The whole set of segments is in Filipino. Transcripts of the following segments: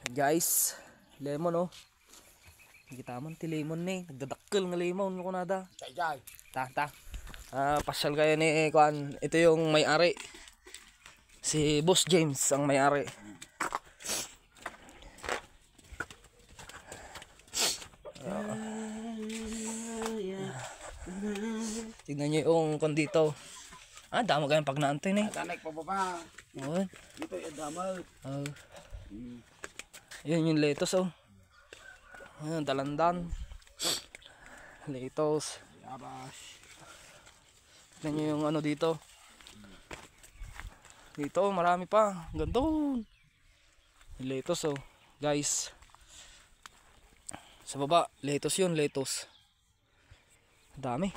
Guys, lemon oh. Kita man ti lemon ni, nagdadakkel nga lemon ko nada. Tajay. Ta. Pasyal kayo ni kuan. Ito yung may-ari. Si Boss James ang may-ari. Tignan nyo yung kon dito. Damo kayong pag naantay ni. Tanek pa baba. Oo. Dito ay damay. Yun yung lettuce oh. Ayan, dalandan. Lettuce. Yabas. Tignan nyo yung ano dito. Dito marami pa. Gandun. Lettuce oh. Guys. Sa baba, lettuce yun, lettuce. Dami.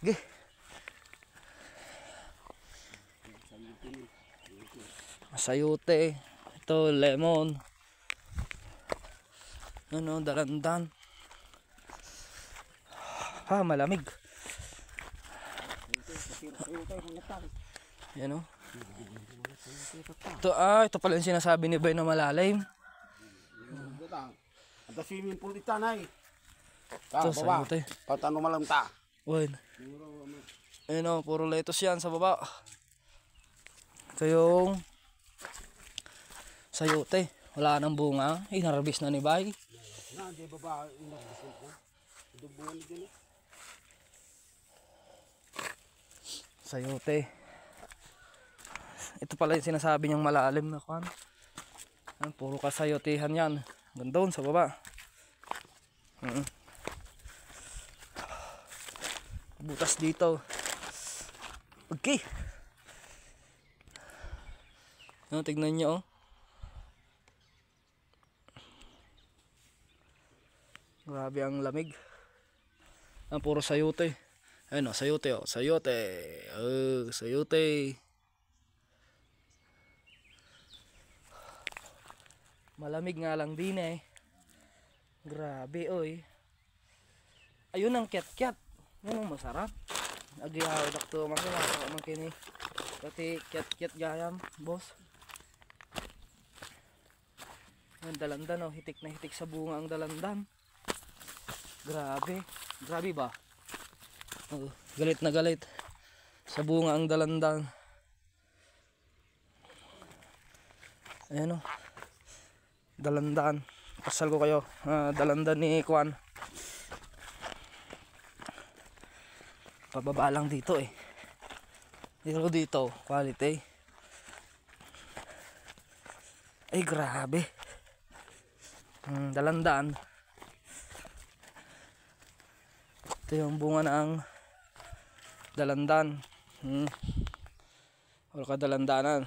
Okay. Masayute. Ito, lemon. Ano, dalandan. Malamig. Yan o. Ito pala yung sinasabi ni Bay na malalim. At swimming pool ita na eh. Ito, Baba. sayute. Patano malam ta. Uwan. Ayun o, puro lettuce yan sa baba. Ito yung sayote. Wala nang bunga. Inarbis na ni Bay. Di baba inarbis ko. Dubungan ni dili. Sayote. Ito pala yung sinasabi niyang malalim na kan. Puro kasayotehan yan. Gandun sa baba. Butas dito. Okay. Tignan nyo oh. Grabe ang lamig. Puro sayote. Ayun oh, sayote oh. Sayote. Sayote. Malamig nga lang din eh. Grabe oy. Ayun ang kyat-kyat. Yan ang masarap. Agyaw dakto makini. Pati kyat-kyat gayam, boss. Ang dalandan oh, hitik na hitik sa bunga ang dalandan. Grabe. Grabe ba? Galit na galit sa bunga ang dalandan. Ayan oh. Dalandan. Pasal ko kayo. Dalandan ni Kwan. Pababa lang dito eh. Dito quality. Ay grabe. Dalandan. Ito yung bunga ng dalandan. Wala ka dalandanan.